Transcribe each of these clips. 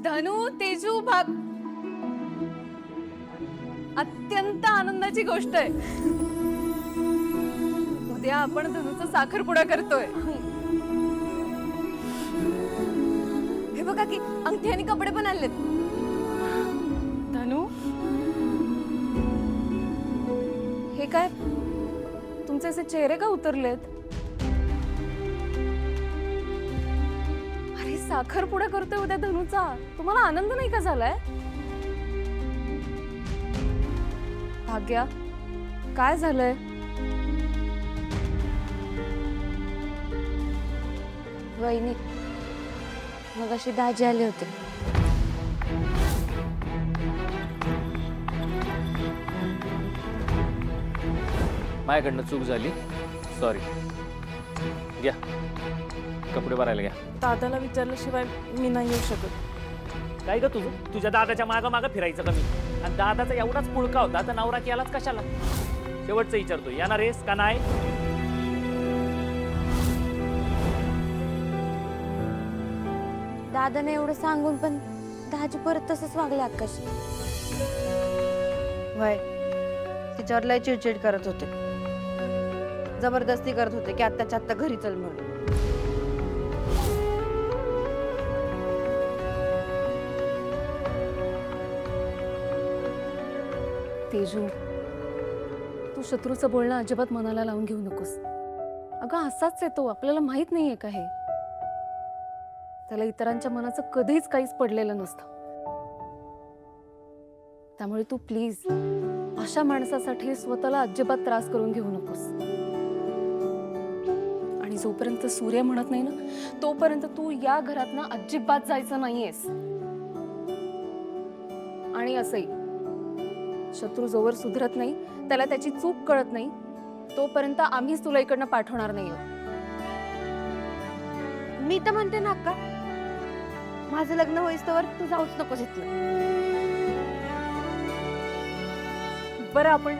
धनु तेजू भाग अत्यंत आनंदाची गोष्ट आहे। उद्या आपण धनुचा साखरपुडा करतोय। हे बघा की अंगठी आणि कपडे पण आणलेत। धनु हे काय तुमचे असे चेहरे का उतरलेत? अरे साखरपुडा करतोय उद्या धनुचा, तुम्हाला आनंद नाही का झालाय? भाग्या काय झालंय? वहिनी मग अशी दाजी आले होते। माझ्याकडनं चूक झाली, सॉरी। घ्या कपडे भरायला घ्या। दादाला विचारल्याशिवाय मी नाही येऊ शकत। काय ग तुझं तुझ्या दादाच्या मागं मागं फिरायचं कमी, आणि दादाचा एवढाच पुळका होता तर नवरा केलाच कशाला? शेवटचं विचारतो, येणार आहेस का नाही? दादाने एवढं सांगून पण दाजी परत तसंच वागले आकाशी। वय तिच्यावर लय चिडचिड करत होते, जबरदस्ती करत होते की आत्ताच्या आत्ता घरी चल म्हणून। तेजू तू शत्रूचं बोलणं अजिबात मनाला लावून घेऊ नकोस। अगं असाच येतो, आपल्याला माहित नाहीये का हे? त्याला इतरांच्या मनाचं कधीच काहीच पडलेलं नसतं। त्यामुळे तू प्लीज अशा माणसासाठी स्वतःला अजिबात त्रास करून घेऊ नकोस। आणि जोपर्यंत सूर्य म्हणत नाही ना तोपर्यंत तू या घरातनं अजिबात जायचं नाहीयेस। आणि असंही शत्रू जोवर सुधरत नाही, त्याला त्याची चूक कळत नाही, तोपर्यंत आम्हीच तुला इकडनं पाठवणार नाही। मी तर म्हणते ना अक्का, माझं लग्न होईस्तोवर तू जाऊच नकोस इथलं। बरं आपण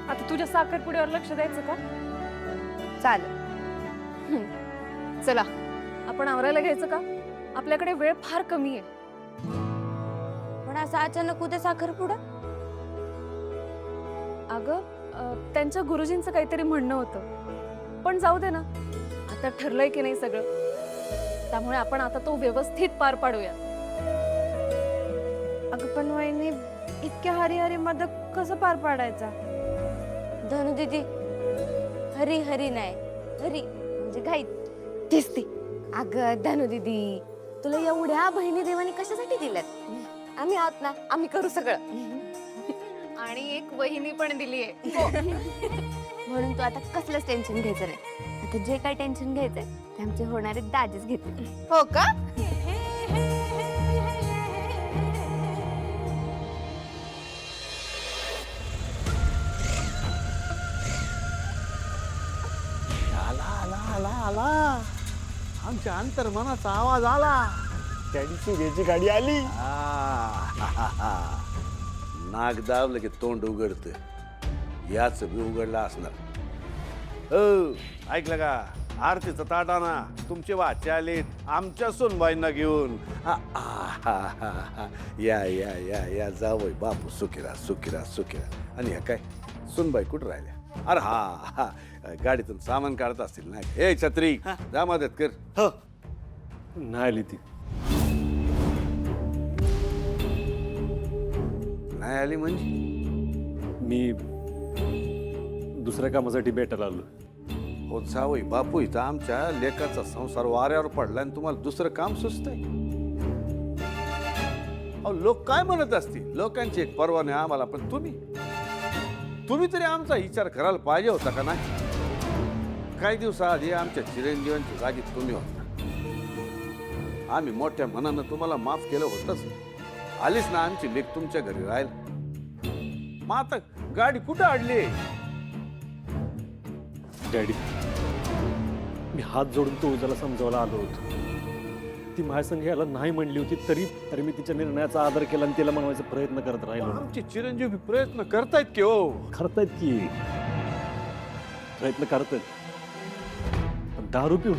आता तुझ्या साखरपुड्यावर लक्ष द्यायचं का? चालेल। चला आपण आवरायला घ्यायचं का? आपल्याकडे वेळ फार कमी आहे। पण असं अचानक उद्या साखरपुडा? अगं त्यांच्या गुरुजींचं काहीतरी म्हणणं होतं, पण जाऊ दे ना, आता ठरलंय की नाही सगळं, त्यामुळे आपण आता तो व्यवस्थित पार पाडूया। अगं पण वहिनी इतक्या हरी मध्ये कसं पार पाडायचा? धनु दीदी हरी हरी नाही, हरी म्हणजे घाईत दिसते। अगं धनु दीदी तुला एवढ्या बहिणी देवानी कशासाठी दिल्यात? आम्ही आहोत ना, आम्ही करू सगळं। आणि एक वहिनी पण दिलीये। म्हणून तू आता कसलंच टेन्शन घ्यायचं नाही। आता जे काय टेन्शन घ्यायचंय ते आमचे होणारे दाजीच घेते। हो का? आला आमच्या अंतर्मनाचा आवाज आला। गाडी सूर्याची गाडी आली। नाक दाबलं की तोंड उघडत, याच बी उघडलं असणार। ऐकलं का? आरतीचं ताट आणा, तुमचे वाचे आलेत आमच्या सोनबाईंना घेऊन। या या या या जावई बापू सुखीरा सुखीरा सुखीरा। आणि ह्या काय सोनबाई कुठं राहिल्या? अरे हा गाडीतून सामान काढत असतील ना। ए छत्री जा मदत कर। हो नाही आली ती। नाही आली म्हणजे? मी दुसऱ्या कामासाठी भेटायला आलो। हो जावई बापू, इथं आमच्या लेकाचा संसार वाऱ्यावर पडला आणि तुम्हाला दुसरं काम सुचतंय? अहो लोक काय म्हणत असतील, लोकांची एक पर्वा नाही आम्हाला, पण तुम्ही तरी आमचा विचार करायला पाहिजे होता का नाही? काही दिवसाआधी आमच्या चिरंजीवांच्या जागी तुम्ही होता। आम्ही मोठ्या मनानं तुम्हाला माफ केलं होतंच। आलीच ना आमची लेक तुमच्या घरी राहील। मग आता गाडी कुठं अडली? डॅडी मी हात जोडून तो उजाला समजावला आलो होतो। ती माझ्या संग यायला नाही म्हणली होती, तरी मी तिच्या निर्णयाचा आदर केला आणि तिला मनवायचा प्रयत्न करत राहिलो। आमचे चिरंजीव प्रयत्न करतायत की हो? करतायत की प्रयत्न करतायत, पण दारू पिऊन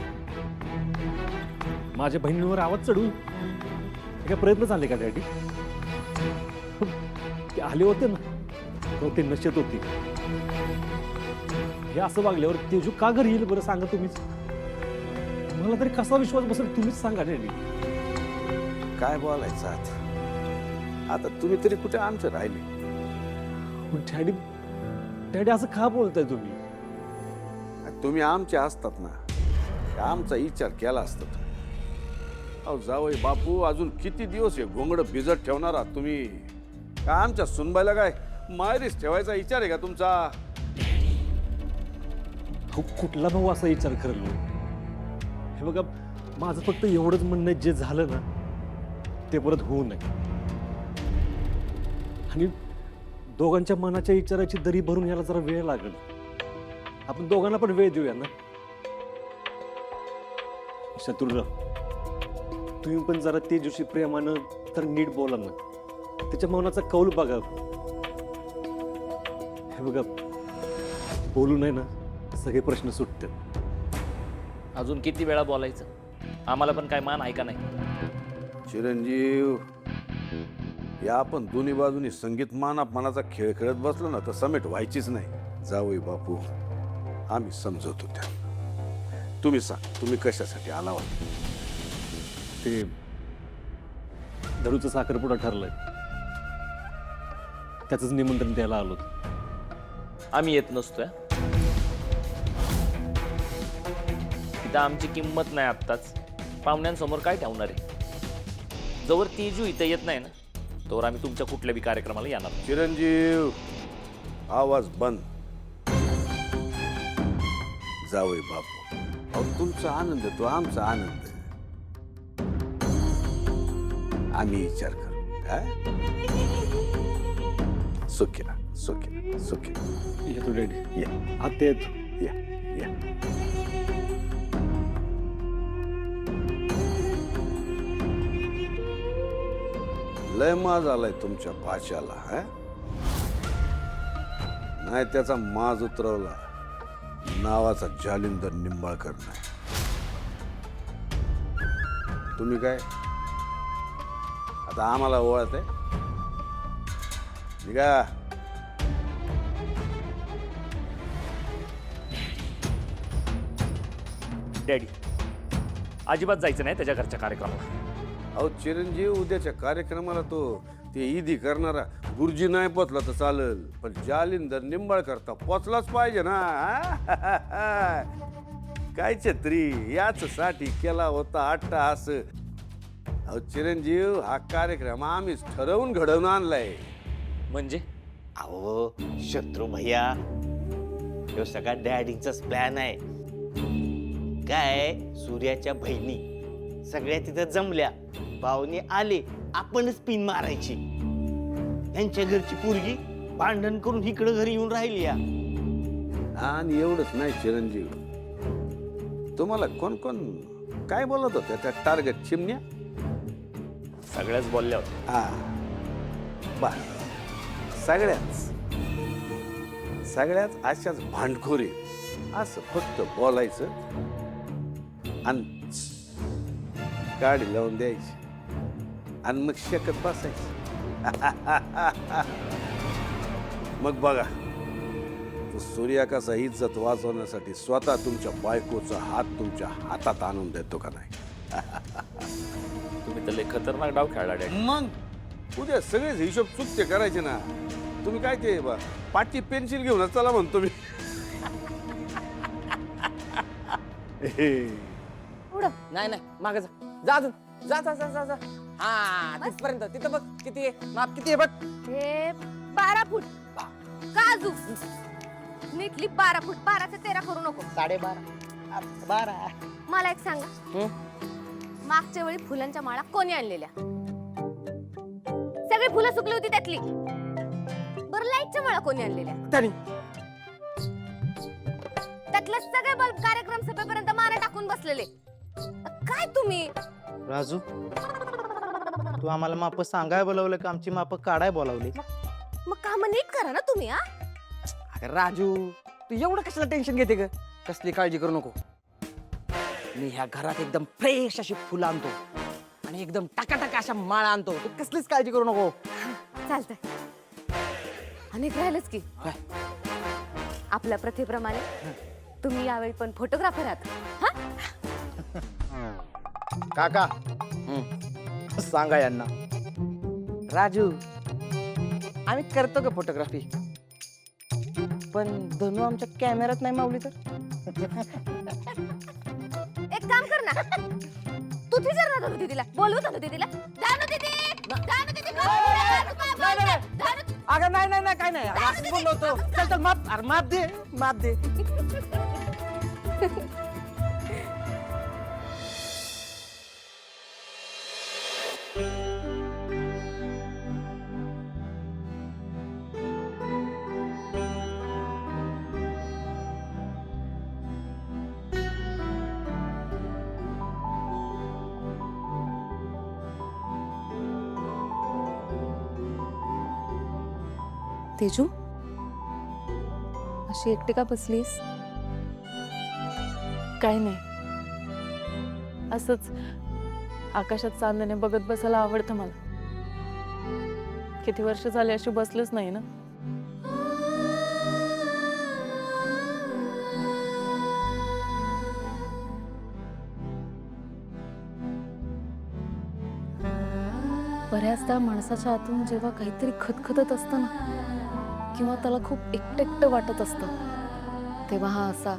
माझ्या बहिणीवर आवाज चढवून हे काय प्रयत्न झाले का डॅडी? ते आले होते ना, तेव्हा ते नशेत होते. हे असं वागल्यावर तेजू का घरी येईल बरं सांगा तुम्हीच. मला तरी कसा विश्वास बसेल तुम्हीच सांगा डॅडी. काय बोलायचं आता तुम्ही तरी कुठे आमचं राहिले. डॅडी डॅडी असं का बोलताय तुम्ही? तुम्ही आमचे असतात ना, आमचा विचार केला असता. अहो जावई बापू, अजून किती दिवस हे घोंगड भिजत ठेवणार आहात तुम्ही? का आमच्या सुनबाईला काय मायरीच ठेवायचा विचार आहे का तुमचा? हो, कुठला भाऊ असा विचार करलो? हे बघा, माझं फक्त एवढंच म्हणणं आहे, जे झालं ना ते परत होऊ नये. आणि दोघांच्या मनाच्या विचाराची दरी भरून याला जरा वेळ लागेल. आपण दोघांना पण वेळ देऊया ना. शत्रुराव, तुम्ही पण जरा ते दिवशी प्रेमानं तर नीट बोला ना. त्याच्या मनाचा कौल बघा. हे बघा, बोलू नये ना सगळे प्रश्न सुटतात. अजून किती वेळा बोलायचं? आम्हाला पण काय मान आहे का नाही? चिरंजीव, या आपण दोन्ही बाजूनी संगीत मानापणाचा खेळ खेळत बसलो ना तर समेट व्हायचीच नाही. जावई बापू, आम्ही समजवतो त्या. तुम्ही सांग, तुम्ही कशासाठी आला होता? ते धडूचं साखरपुडा ठरलंय, त्याचंच निमंत्रण द्यायला आलो. आम्ही येत नसतोय. तिथं आमची किंमत नाही आत्ताच. पाहुण्यांसमोर काय ठेवणार आहे? जोवर तेजू इथं येत नाही ना, तोवर आम्ही तुमच्या कुठल्याही कार्यक्रमाला येणार नाही. चिरंजीव, आवाज बंद. जावई बापू, अहो तुमचा आनंद तो आमचा आनंद. आम्ही विचार करू. काय सुख्या सुख्या सुख्या. येतो डॅडी. या आता येतो. या या. लय माज आलाय तुमच्या भाच्याला. हा, नाही त्याचा माज उतरवला नावाचा जालिंदर निंबाळकर नाही. तुम्ही काय आता आम्हाला ओळख आहे? निघा. डॅडी, अजिबात जायचं नाही त्याच्या घरच्या कार्यक्रमाला. अहो चिरंजीव, उद्याच्या कार्यक्रमाला तो ते ईदी करणारा गुरुजी नाही पोचला तर चालेल, पण जालिंदर निंबाळकर पोचलाच पाहिजे ना. काय छत्री याच साठी केला होता अट्टहास. अहो चिरंजीव, हा कार्यक्रम आम्हीच ठरवून घडवून आणलाय. म्हणजे अहो शत्रू भैया, ह्यो सगळा डॅडींचाच प्लॅन आहे. काय, सूर्याच्या बहिणी सगळ्या तिथं जमल्या, पाहुणे आले, आपणच पिन मारायची. त्यांच्या घरची पोरगी भांडण करून इकडं घरी येऊन राहिली या. आणि एवढंच नाही चिरंजीव, तुम्हाला कोण कोण काय बोलत होत्या त्या टार्गेट चिमण्या? सगळ्याच बोलल्या होत्या. हा बर, सगळ्याच अशाच भांडखोरी. असं फक्त बोलायचं आणि गाडी लावून द्यायची आणि मग शेकत बसायचं. मग बघा, तो सूर्या कसा इज्जत वाचवण्यासाठी स्वतः तुमच्या बायकोचा हात तुमच्या हातात आणून देतो का नाही? तुम्ही तर लय खतरनाक डाव खेळला डॅडी. मग उद्या सगळेच हिशोब चुकते करायचे ना. तुम्ही काय ते पाटी पेन्सिल घेऊन चला म्हणतो मी. नाही नाही माग जा, जा अजून. जा जा जा जा जा. हा तिथपर्यंत. तिथं बघ किती आहे, माप किती आहे बघ. हे 12 फूट काजू. नीटली 12 फूट. 12 ते 13 करू नको. 12.5 12. मला एक सांगा, मागच्या वेळी फुलांच्या माळा कोणी आणलेल्या? सगळी फुलं सुकली होती त्यातली. बरं, लाईटच्या माळा कोणी आणलेल्या? त्यानी त्यातले सगळे बल्ब कार्यक्रम सभेपर्यंत मारा टाकून बसलेले. काय तुम्ही? राजू, तू आम्हाला माप सांगाय बोलावलं का आमची माप काढाय बोलावली? मग काम नीट करा ना तुम्ही. हा, अगं राजू, तू एवढं कशाला टेन्शन घेते ग? कसली काळजी करू नको. मी ह्या घरात एकदम फ्रेश अशी फुलं आणतो आणि एकदम टाकाटाका अशा माळा आणतो. तू कसलीच काळजी करू नको. चालतंय. अनेक राहिलंच की काय? आपल्या प्रथेप्रमाणे तुम्ही यावेळी पण फोटोग्राफर आहात हा? काका सांगा यांना. राजू, आम्ही करतो का फोटोग्राफी, पण धनु आमच्या कॅमेऱ्यात नाही मावली तर. एक काम कर ना, तू विचार ना धनु दीदीला, बोलवू धनु दीदीला. धनु दीदी, धनु दीदी, काय बोलताय? धनु- अगं नाही नाही नाही, काय नाही, अगं असंच बोललो होतो. चल चल, माफ, अरे माफ दे, माफ दे. तेजू, अशी एकटी का बसलीस? काय नाही, असंच आकाशात चांदणे बघत बसायला आवडतं मला. किती वर्ष झाले अशी बसलंच नाही ना. बऱ्याचदा माणसाच्या आतून जेव्हा काहीतरी खतखतत असतं ना, किंवा त्याला खूप एकटं एकटं वाटत असतं, तेव्हा हा असा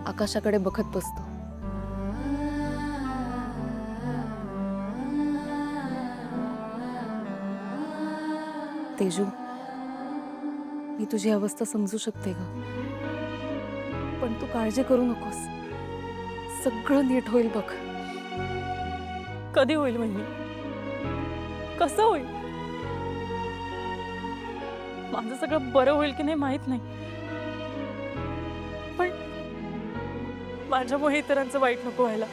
आकाशाकडे बघत बसतो. तेजू, मी तुझी अवस्था समजू शकते ग, पण तू काळजी करू नकोस. सगळं नीट होईल बघ. कधी होईल म्हणजे? कसं होईल? माझं सगळं बरं होईल की नाही माहित नाही, पण माझ्यामुळे इतरांचं वाईट नको व्हायला.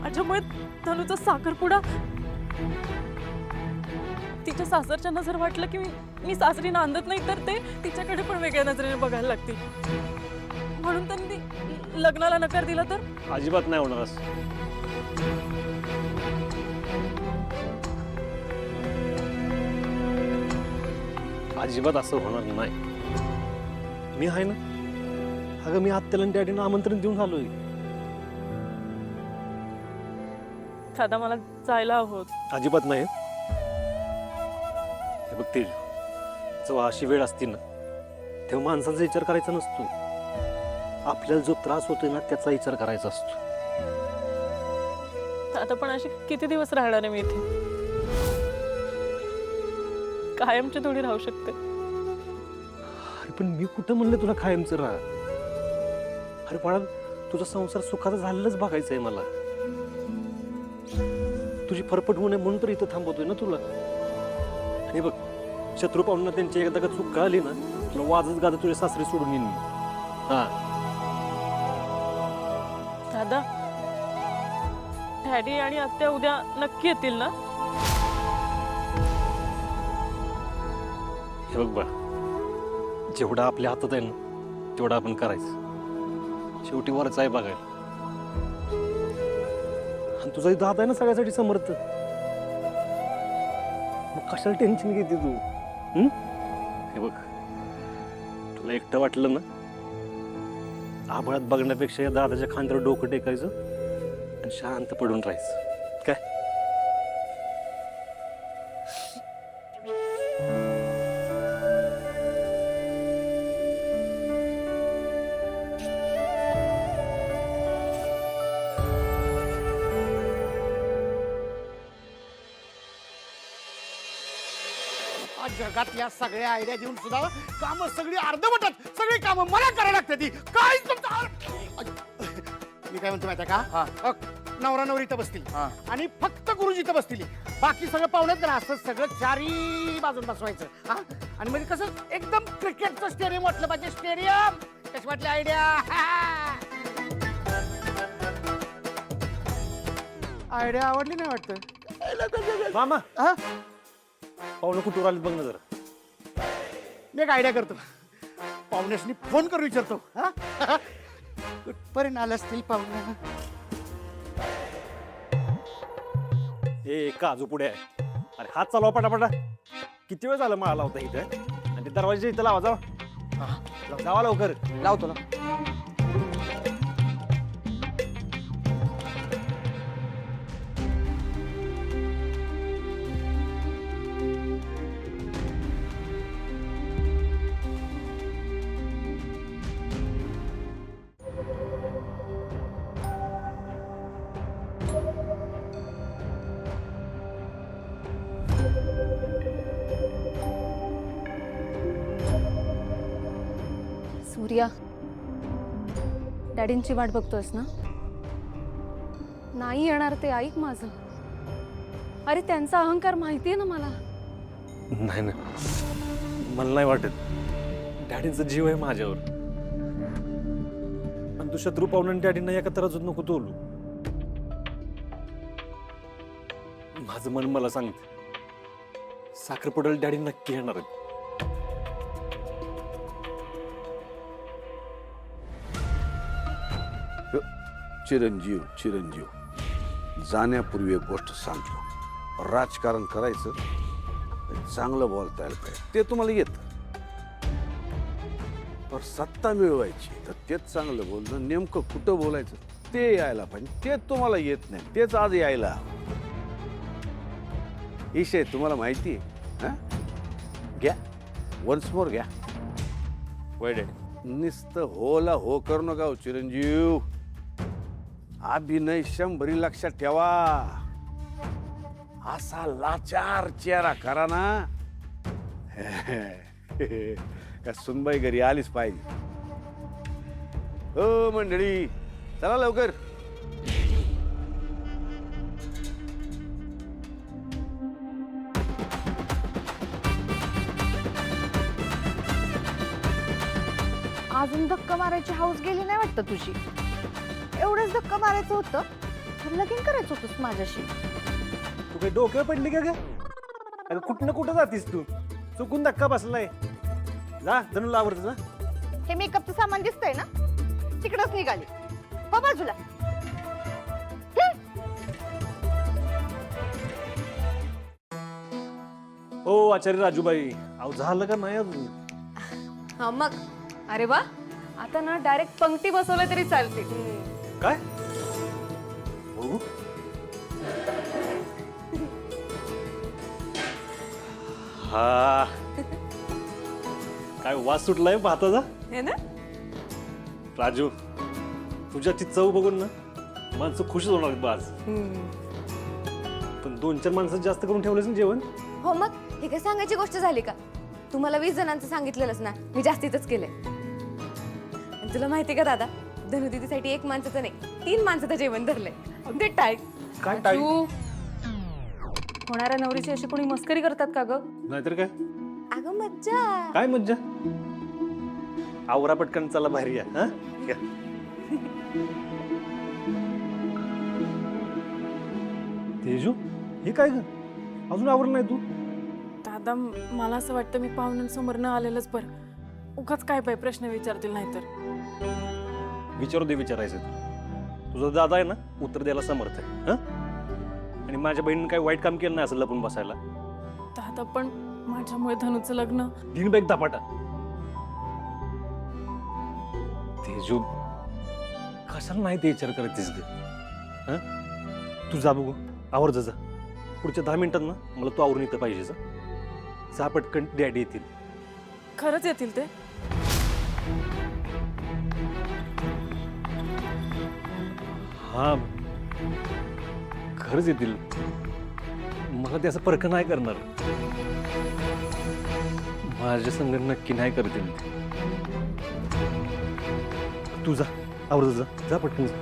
माझ्यामुळे धनुचा साखरपुडा तिच्या सासरच्या नजर वाटलं की मी सासरी नांदत नाही तर ते तिच्याकडे पण वेगळ्या नजरेने बघायला लागतील. म्हणून त्यांनी लग्नाला नकार दिला तर? अजिबात नाही होणार असं. अजिबात असं होणार नाही. मी आहे ना. अगं मी आत्याला आणि डॅडीनं आमंत्रण देऊन आलोय. दादा मला जायला हवं. अजिबात नाही. हे बघ तेजू, जेव्हा अशी वेळ असते ना, तेव्हा माणसाचा विचार करायचा नसतो. आपल्याला जो त्रास होतोय ना, त्याचा विचार करायचा असतो. आता पण अशी किती दिवस राहणार आहे मी इथे? कायमची थोडी राहू शकते. अरे पण मी कुठं म्हणलं तुला कायमचं राहा. अरे बाळा, तुझा संसार सुखाचा झालेलाच बघायचा आहे मला. तुझी फरफट होऊ नये म्हणून तर इथं थांबवतोय ना तुला. आणि बघ, शत्रू पाहून त्यांची एकदा का चूक कळाली ना, तुला वाजत गाजत तुझ्या सासरी सोडून येईन मी. हा, दादा, डॅडी आणि आत्या उद्या नक्की येतील ना? हे बघ बाळा, जेवढं आपल्या हातात आहे ना, तेवढं आपण करायचं. शेवटी वरच आहे बघायला. आणि तुझा दादा आहे ना सगळ्यासाठी समर्थ. मग कशाला टेन्शन घेते तू? हे बघ, तुला एकटं वाटलं ना, आभाळात बघण्यापेक्षा या दादाच्या खांद्यावर डोकं टेकायचं आणि शांत पडून राहायचं. काय? जगातल्या सगळ्या आयडिया देऊन सुद्धा कामं सगळी अर्धवटच, सगळी कामं मला करायला लागते. ती काहीच मी काय म्हणतो माहिती का, नवरा नवरी इथं बसतील आणि फक्त गुरुजी इथं बसतील, बाकी सगळं पाहुण्यात ना असं सगळं चारी बाजून बसवायचं. हा, आणि म्हणजे कसं एकदम क्रिकेटचं स्टेडियम वाटलं पाहिजे. स्टेडियम कशी वाटली आयडिया? आयडिया आवडली नाही वाटतं मामा, हा? पाहुणं कुठून आले बघ ना जरा. मी एक आयडिया करतो. पाहुण्यासनी फोन करून विचारतो हा कुठपर्यंत आलं असतील पाहुण्या. ए काजू पुढे आहे. अरे हात चालवा पटापटा. किती वेळ झाला मला होता इथे आणि ते दरवाजा इथं लावा जावा. जावा लवकर. लावतो ना. सूर्या, डॅडींची वाट बघतोयस ना? नाही येणार ते, ऐक माझं. अरे त्यांचा अहंकार माहितीये ना मला. नाही ना, मला नाही वाटत. डॅडींचा जीव आहे माझ्यावर. आणि तू शत्रू पाहुणे डॅडींना एका तराजूत नको तोलू. माझं मन मला सांगते साखरपुड्याला डॅडी नक्की येणार आहेत. चिरंजीव चिरंजीव, जाण्यापूर्वी एक गोष्ट सांगतो. राजकारण करायचं चांगलं बोलता यायला पाहिजे, ते तुम्हाला येतं. पण सत्ता मिळवायची तर तेच चांगलं बोलणं, नेमकं कुठं बोलायचं ते यायला पाहिजे. ते तुम्हाला येत नाही, तेच आज यायला. विषय तुम्हाला माहिती आहे. घ्या वन्स मोर घ्या. नुसतं होला हो करू नका हो चिरंजीव. अभिनय 100 लक्षात ठेवा. असा लाचार चेहरा करा ना का सुनबाई घरी आलीच पाहिजे. हो मंडळी, चला लवकर. अजून धक्का मारायची हाऊस गेली नाही वाटतं तुझी. एवढंच धक्का मारायचं होतं तर लगीन करायचं होतंस माझ्याशी. तू काही डोक्यावर पडली का ग? अरे कुठं ना कुठं जातीस तू? चुकून धक्का बसलाय. जा धनुला आवडत जा. हे मेकअपचं सामान दिसतंय ना, तिकडच निघाली. हो बाजूला. हो आचार्य राजूबाई, अहो झालं का नाही अजून? हा मग. अरे वा, आता ना डायरेक्ट पंक्ती बसवल्या तरी चालते. काय बघू. हा काय वास सुटलाय भाताचा. हे ना, राजू, तुझ्याची चव बघून ना माणसं खुशच होणार आहेत बा आज. पण 2-4 माणसं जास्त करून ठेवलेच ना जेवण. हो मग हे काय सांगायची गोष्ट झाली का? तुम्हाला 20 जणांचं सांगितलेलंच ना, मी जास्तीतच केलंय. आणि तुला माहिती का दादा, धनुदीदीसाठी 1 माणसाचं नाही 3 माणसाचं जेवण धरलंय. ते टाईट. काय टाळी? होणाऱ्या नवरीची अशी कोणी मस्करी करतात का ग? नाहीतर काय. अगं मज्जा. काय मज्जा. आवरा पटकन चला बाहेर या. हा या. तेजू, हे काय ग, अजून आवरलं नाही तू? दादा मला असं वाटतं मी पाहुण्यांसमोर न आलेलंच बरं. उगाच काय पाय प्रश्न विचारतील नाहीतर. विचारू दे विचारायचं. तुझा दादा आहे ना, उत्तर द्यायला समर्थ आहे. हा, आणि माझ्या बहिणीने काही वाईट काम केलं नाही असं लपून बसायला. दादा पण माझ्यामुळे धनुचं लग्न. दिन बॅग दापाटा. तेजू, कशाला नाही ते विचार करतेस ग? हा, तू जा बघू, आवर जा. पुढच्या 10 मिनिटात ना मला तू आवरून इथं पाहिजे. जा पटकन, डॅडी येतील. खरंच येतील ते? हा खरंच येतील. मला त्याचं परख नाही करणार. माझ्या संग नक्की नाही करतील. तू जा, आवर जा, जा पटकन जा.